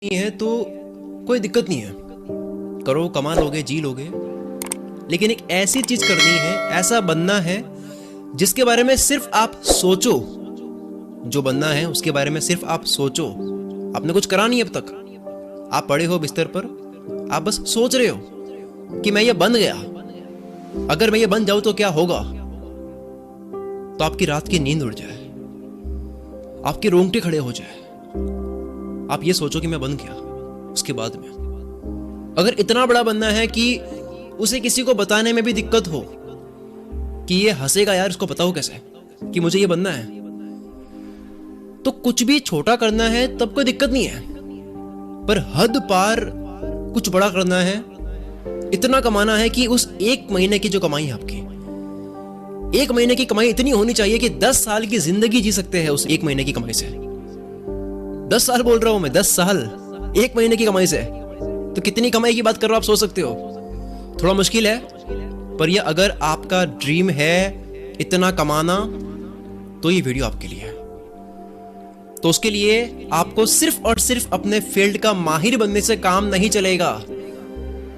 नहीं है तो कोई दिक्कत नहीं है, करो, कमा लोगे, जी लोगे। लेकिन एक ऐसी चीज करनी है, ऐसा बनना है जिसके बारे में सिर्फ आप सोचो। जो बनना है उसके बारे में सिर्फ आप सोचो। आपने कुछ करा नहीं अब तक, आप पड़े हो बिस्तर पर, आप बस सोच रहे हो कि मैं ये बन गया, अगर मैं ये बन जाऊं तो क्या होगा। तो आपकी रात की नींद उड़ जाए, आपके रोंगटे खड़े हो जाए। आप ये सोचो कि मैं बन गया। उसके बाद में अगर इतना बड़ा बनना है कि उसे किसी को बताने में भी दिक्कत हो कि ये हंसेगा यार, इसको पता हो कैसे कि मुझे ये बनना है, तो कुछ भी छोटा करना है तब कोई दिक्कत नहीं है। पर हद पार कुछ बड़ा करना है, इतना कमाना है कि उस एक महीने की जो कमाई है आपकी, एक महीने की कमाई इतनी होनी चाहिए कि 10 साल की जिंदगी जी सकते हैं उस एक महीने की कमाई से। 10 साल बोल रहा हूं मैं, 10 साल एक महीने की कमाई से। तो कितनी कमाई की बात कर रहा हूं आप सोच सकते हो। थोड़ा मुश्किल है, पर यह अगर आपका ड्रीम है इतना कमाना, तो ये वीडियो आपके लिए है। तो उसके लिए आपको सिर्फ और सिर्फ अपने फील्ड का माहिर बनने से काम नहीं चलेगा।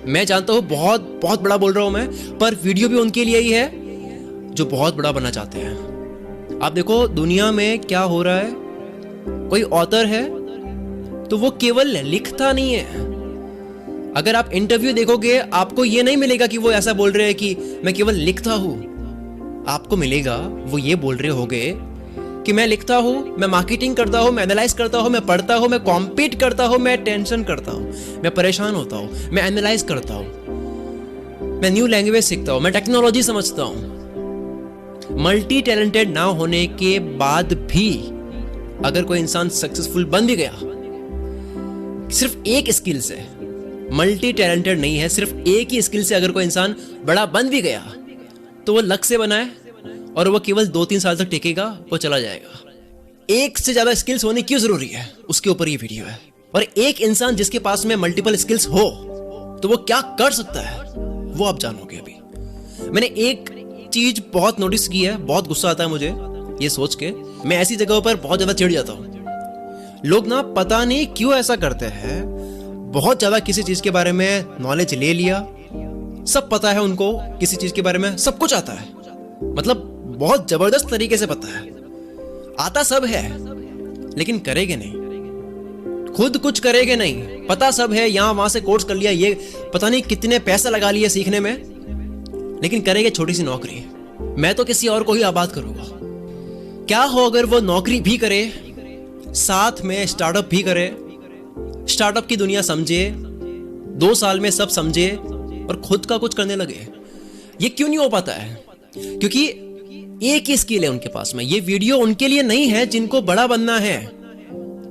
मैं जानता हूं बहुत बहुत बड़ा बोल रहा हूं मैं, पर वीडियो भी उनके लिए ही है जो बहुत बड़ा बनना चाहते हैं। आप देखो दुनिया में क्या हो रहा है। कोई ऑथर है तो वो केवल लिखता नहीं है। अगर आप इंटरव्यू देखोगे आपको ये नहीं मिलेगा कि वो ऐसा बोल रहे हैं कि मैं केवल लिखता हूं। आपको मिलेगा वो ये बोल रहे होंगे कि मैं लिखता हूं, मैं मार्केटिंग करता हूं, मैं एनालाइज करता हूं, मैं पढ़ता हूं, मैं कॉम्पीट करता हूं, मैं टेंशन करता हूं, मैं परेशान होता हूं, मैं एनालाइज करता हूं, मैं न्यू लैंग्वेज सीखता हूं, मैं टेक्नोलॉजी समझता हूं। मल्टी टैलेंटेड ना होने के बाद भी अगर कोई इंसान सक्सेसफुल बन भी गया सिर्फ एक स्किल से, मल्टी टैलेंटेड नहीं है, सिर्फ एक ही स्किल से अगर कोई इंसान बड़ा बन भी गया, तो वो लक से बना है और वो केवल 2-3 साल तक टिकेगा, वो चला जाएगा। एक से ज्यादा स्किल्स होनी क्यों जरूरी है, उसके ऊपर ये वीडियो है। और एक इंसान जिसके पास में मल्टीपल स्किल्स हो तो वो क्या कर सकता है, वो आप जानोगे अभी। मैंने एक चीज बहुत नोटिस की है, बहुत गुस्सा आता है मुझे ये सोच के। मैं ऐसी जगहों पर बहुत ज्यादा चिढ़ जाता हूं। लोग ना पता नहीं क्यों ऐसा करते हैं, बहुत ज्यादा किसी चीज के बारे में नॉलेज ले लिया, सब पता है उनको, किसी चीज के बारे में सब कुछ आता है, मतलब बहुत जबरदस्त तरीके से पता है, आता सब है, लेकिन करेंगे नहीं, खुद कुछ करेंगे नहीं। पता सब है, यहां वहां से कोर्स कर लिया, ये पता नहीं कितने पैसे लगा लिए सीखने में, लेकिन करेंगे छोटी सी नौकरी। मैं तो किसी और को ही आबाद करूंगा। क्या हो अगर वो नौकरी भी करे, साथ में स्टार्टअप भी करे, स्टार्टअप की दुनिया समझे, 2 साल में सब समझे और खुद का कुछ करने लगे। ये क्यों नहीं हो पाता है? क्योंकि एक ही स्किल है उनके पास में। ये वीडियो उनके लिए नहीं है जिनको बड़ा बनना है,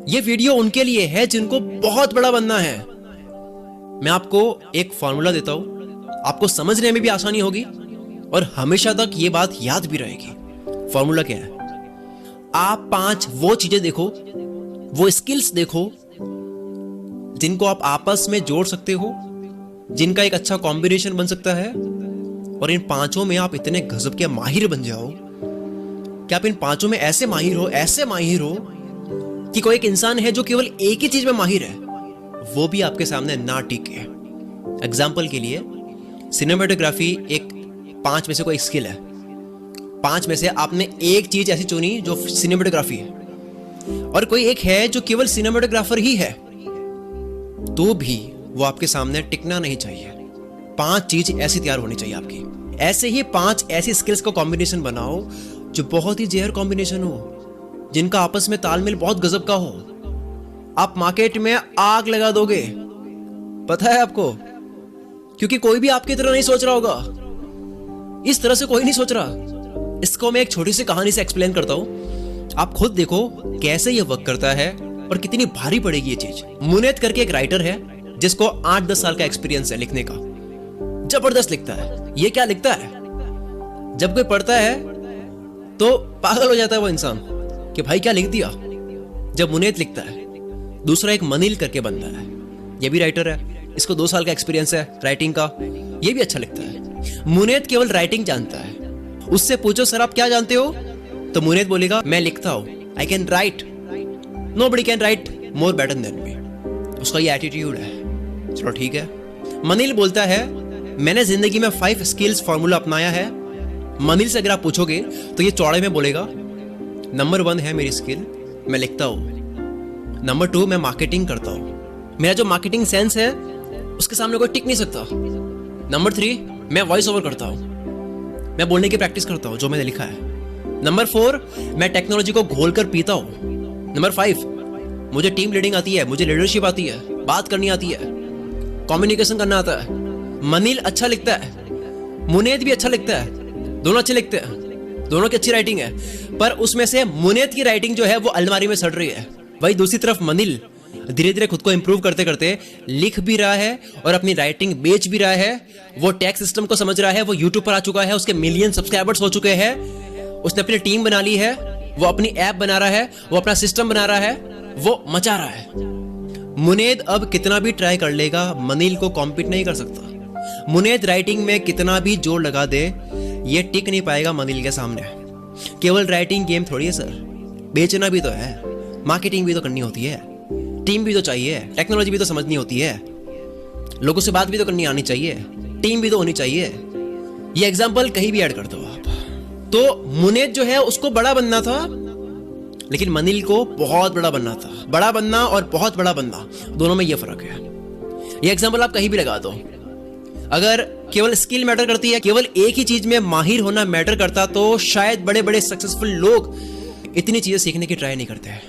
ये वीडियो उनके लिए है जिनको बहुत बड़ा बनना है। मैं आपको एक फॉर्मूला देता हूं, आपको समझने में भी आसानी होगी और हमेशा तक ये बात याद भी रहेगी। फॉर्मूला क्या है? आप 5 वो चीजें देखो, वो स्किल्स देखो जिनको आप आपस में जोड़ सकते हो, जिनका एक अच्छा कॉम्बिनेशन बन सकता है, और इन 5 में आप इतने गजब के माहिर बन जाओ कि आप इन 5 में ऐसे माहिर हो, ऐसे माहिर हो कि कोई एक इंसान है जो केवल एक ही चीज में माहिर है, वो भी आपके सामने ना टिके। एग्जाम्पल के लिए सिनेमेटोग्राफी एक 5 में से कोई स्किल है। 5 में से आपने एक चीज ऐसी चुनी जो सिनेमेटोग्राफी है, और कोई एक है जो केवल सिनेमेटोग्राफर ही है, तो भी वो आपके सामने टिकना नहीं चाहिए। 5 चीज ऐसी तैयार होनी चाहिए आपकी। ऐसे ही 5 ऐसी स्किल्स का कॉम्बिनेशन बनाओ जो बहुत ही जहर कॉम्बिनेशन हो, जिनका आपस में तालमेल बहुत गजब का हो। आप मार्केट में आग लगा दोगे, पता है आपको, क्योंकि कोई भी आपकी तरह नहीं सोच रहा होगा। इस तरह से कोई नहीं सोच रहा। इसको मैं एक छोटी सी कहानी से एक्सप्लेन करता हूं, आप खुद देखो कैसे ये वर्क करता है और कितनी भारी पड़ेगी ये चीज। मुनेत करके एक राइटर है जिसको 8-10 साल का एक्सपीरियंस है लिखने का, जबरदस्त लिखता है। ये क्या लिखता है, जब कोई पढ़ता है तो पागल हो जाता है वो इंसान कि भाई क्या लिख दिया। जब मुनेत लिखता है, दूसरा एक मनील करके बंदा है, ये भी राइटर है, इसको 2 साल का एक्सपीरियंस है राइटिंग का, ये भी अच्छा लिखता है। मुनेत केवल राइटिंग जानता है। उससे पूछो सर आप क्या जानते हो, तो मुनेत बोलेगा मैं लिखता हूं, I can write, nobody can write more better than me. उसका ये एटीट्यूड है। चलो ठीक है। मनील बोलता है मैंने जिंदगी में 5 स्किल्स फॉर्मूला अपनाया है। मनील से अगर आप पूछोगे तो ये चौड़े में बोलेगा, नंबर 1 है मेरी स्किल, मैं लिखता हूँ। नंबर 2, मैं मार्केटिंग करता हूँ, मेरा जो मार्केटिंग सेंस है उसके सामने कोई टिक नहीं सकता। नंबर 3, मैं वॉइस ओवर करता हूँ, मैं बोलने की प्रैक्टिस करता हूँ जो मैंने लिखा है। नंबर 4, मैं टेक्नोलॉजी को घोल कर पीता हूँ। नंबर 5, मुझे टीम लीडिंग आती है, मुझे लीडरशिप आती है, बात करनी आती है, कम्युनिकेशन करना आता है। मनील अच्छा लिखता है, मुनेद भी अच्छा लिखता है, दोनों अच्छे लिखते हैं, दोनों की अच्छी राइटिंग है, पर उसमें से मुनेद की राइटिंग जो है वो अलमारी में सड़ रही है। वही दूसरी तरफ मनील धीरे धीरे खुद को इंप्रूव करते करते लिख भी रहा है और अपनी राइटिंग बेच भी रहा है। वो टैक्स सिस्टम को समझ रहा है, वो यूट्यूब पर आ चुका है, उसके मिलियन सब्सक्राइबर्स हो चुके हैं, उसने अपनी टीम बना ली है, वो अपनी ऐप बना रहा है, वो अपना सिस्टम बना रहा है, वो मचा रहा है। मुनेद अब कितना भी ट्राई कर लेगा, मनील को कॉम्पीट नहीं कर सकता। मुनेद राइटिंग में कितना भी जोर लगा दे, ये टिक नहीं पाएगा मनील के सामने। केवल राइटिंग गेम थोड़ी है सर, बेचना भी तो है, मार्केटिंग भी तो करनी होती है, टीम भी तो चाहिए, टेक्नोलॉजी भी तो समझनी होती है, लोगों से बात भी तो करनी आनी चाहिए, टीम भी तो होनी चाहिए। ये एग्जाम्पल कहीं भी ऐड कर दो आप। तो मुनेद जो है उसको बड़ा बनना था, लेकिन मनील को बहुत बड़ा बनना था। बड़ा बनना और बहुत बड़ा बनना, दोनों में ये फर्क है। ये एग्जाम्पल आप कहीं भी लगा दो। अगर केवल स्किल मैटर करती है, केवल एक ही चीज में माहिर होना मैटर करता, तो शायद बड़े बड़े सक्सेसफुल लोग इतनी चीजें सीखने की ट्राई नहीं करते हैं।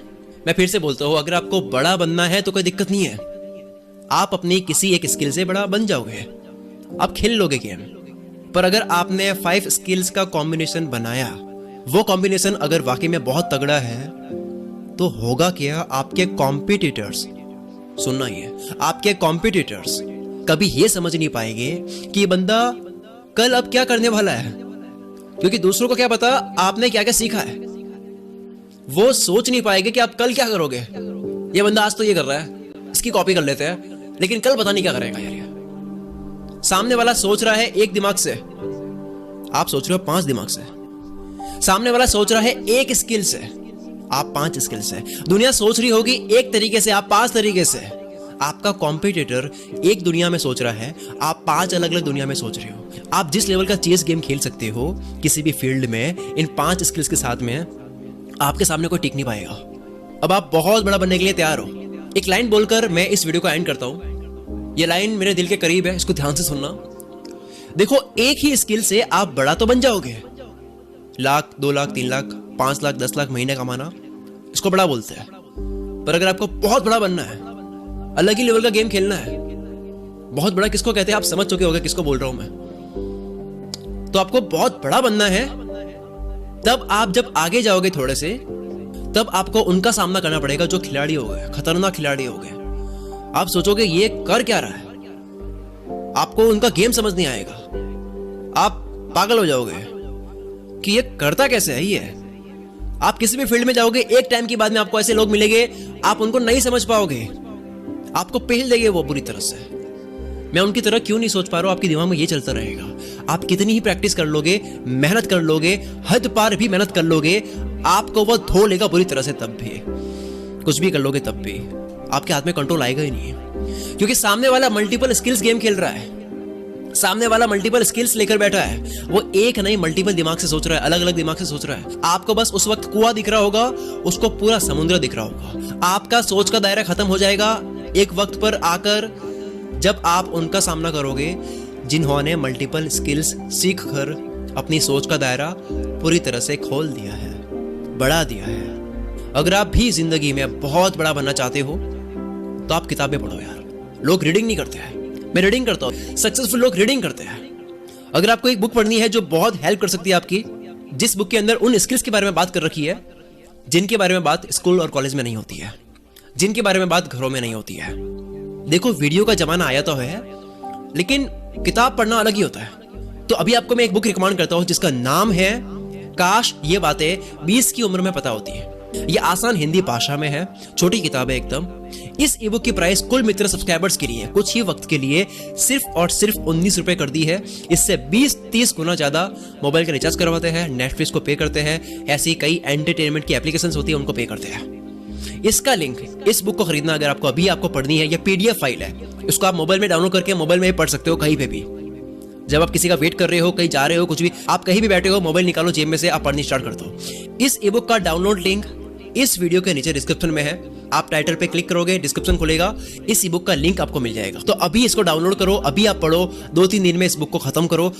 मैं फिर से बोलता हूं, अगर आपको बड़ा बनना है तो कोई दिक्कत नहीं है, आप अपनी किसी एक स्किल से बड़ा बन जाओगे, आप खेल लोगे गेम। पर अगर आपने 5 स्किल्स का कॉम्बिनेशन बनाया, वो कॉम्बिनेशन अगर वाकई में बहुत तगड़ा है, तो होगा क्या, आपके कॉम्पिटिटर्स, सुनना ही है, आपके कॉम्पिटिटर्स कभी ये समझ नहीं पाएंगे कि ये बंदा कल अब क्या करने वाला है, क्योंकि दूसरों को क्या पता आपने क्या क्या सीखा है। वो सोच नहीं पाएंगे कि आप कल क्या करोगे। ये बंदा आज तो ये कर रहा है, इसकी कॉपी कर लेते हैं, लेकिन कल पता नहीं क्या करेगा यार। सामने वाला सोच रहा है एक दिमाग से, आप सोच रहे हो 5 दिमाग से। सामने वाला सोच रहा है एक स्किल से, आप 5 स्किल से। दुनिया सोच रही होगी एक तरीके से, आप 5 तरीके से। आपका कॉम्पिटिटर एक दुनिया में सोच रहा है, आप 5 अलग अलग दुनिया में सोच रहे हो। आप जिस लेवल का चेस गेम खेल सकते हो किसी भी फील्ड में, इन 5 स्किल्स के साथ में आपके सामने कोई टिक नहीं पाएगा। अब आप बहुत बड़ा बनने के लिए तैयार हो। एक लाइन बोलकर मैं इस वीडियो को एंड करता हूं। ये लाइन मेरे दिल के करीब है, इसको ध्यान से सुनना। देखो, एक ही स्किल से आप बड़ा तो बन जाओगे, 1 लाख, 2 लाख, 3 लाख, 5 लाख, 10 लाख महीने कमाना, इसको बड़ा बोलते हैं। पर अगर आपको बहुत बड़ा बनना है, अलग ही लेवल का गेम खेलना है, बहुत बड़ा किसको कहते हैं आप समझ चुके होंगे किसको बोल रहा हूं मैं। तो आपको बहुत बड़ा बनना है, तब आप जब आगे जाओगे थोड़े से, तब आपको उनका सामना करना पड़ेगा जो खिलाड़ी हो गए, खतरनाक खिलाड़ी हो गए। आप सोचोगे ये कर क्या रहा है, आपको उनका गेम समझ नहीं आएगा, आप पागल हो जाओगे कि ये करता कैसे है ये। आप किसी भी फील्ड में जाओगे, एक टाइम के बाद में आपको ऐसे लोग मिलेंगे, आप उनको नहीं समझ पाओगे, आपको पहल देंगे वो बुरी तरह से। मैं उनकी तरह क्यों नहीं सोच पा रहा हूं, आपके दिमाग में ये चलता रहेगा। आप कितनी ही प्रैक्टिस कर लोगे, मेहनत कर लोगे, हद पार भी मेहनत कर लोगे, आपको वो धो लेगा बुरी तरह से। तब भी कुछ भी कर लोगे, तब भी आपके हाथ में कंट्रोल आएगा ही नहीं, क्योंकि सामने वाला मल्टीपल स्किल्स गेम खेल रहा है। सामने वाला मल्टीपल स्किल्स लेकर बैठा है, वो एक नहीं मल्टीपल दिमाग से सोच रहा है, अलग अलग दिमाग से सोच रहा है। आपको बस उस वक्त कुआं दिख रहा होगा, उसको पूरा समुद्र दिख रहा होगा। आपका सोच का दायरा खत्म हो जाएगा एक वक्त पर आकर, जब आप उनका सामना करोगे जिन्होंने मल्टीपल स्किल्स सीख कर अपनी सोच का दायरा पूरी तरह से खोल दिया है, बढ़ा दिया है। अगर आप भी जिंदगी में बहुत बड़ा बनना चाहते हो तो आप किताबें पढ़ो यार। लोग रीडिंग नहीं करते हैं, मैं रीडिंग करता हूं। सक्सेसफुल लोग रीडिंग करते हैं। अगर आपको एक बुक पढ़नी है जो बहुत हेल्प कर सकती है आपकी, जिस बुक के अंदर उन स्किल्स के बारे में बात कर रखी है जिनके बारे में बात स्कूल और कॉलेज में नहीं होती है, जिनके बारे में बात घरों में नहीं होती है। देखो, वीडियो का जमाना आया तो है, लेकिन किताब पढ़ना अलग ही होता है। तो अभी आपको मैं एक बुक रिकमेंड करता हूं जिसका नाम है काश ये बातें 20 की उम्र में पता होती है। ये आसान हिंदी भाषा में है, छोटी किताब है एकदम। इस ई बुक की प्राइस कुल मित्र सब्सक्राइबर्स के लिए कुछ ही वक्त के लिए सिर्फ और सिर्फ 19 रुपए कर दी है। इससे 20-30 गुना ज्यादा मोबाइल का रिचार्ज करवाते हैं, नेटफ्लिक्स को पे करते हैं, ऐसी कई एंटरटेनमेंट की एप्लीकेशंस होती है उनको पे करते हैं। इसका लिंक, इस बुक को खरीदना अगर आपको अभी आपको पढ़नी है, या पीडीएफ फाइल है, इसको आप मोबाइल में डाउनलोड करके मोबाइल में पढ़ सकते हो कहीं पे भी। जब आप किसी का वेट कर रहे हो, कहीं जा रहे हो, कुछ भी, आप कहीं भी बैठे हो, मोबाइल निकालो जेब में से, आप पढ़नी स्टार्ट कर दो। इस ई बुक का डाउनलोड लिंक इस वीडियो के नीचे डिस्क्रिप्शन में है। आप टाइटल पे क्लिक करोगे, डिस्क्रिप्शन खुलेगा, इस ई बुक का लिंक आपको मिल जाएगा। तो अभी इसको डाउनलोड करो, अभी आप पढ़ो, 2-3 दिन में इस बुक को खत्म करो।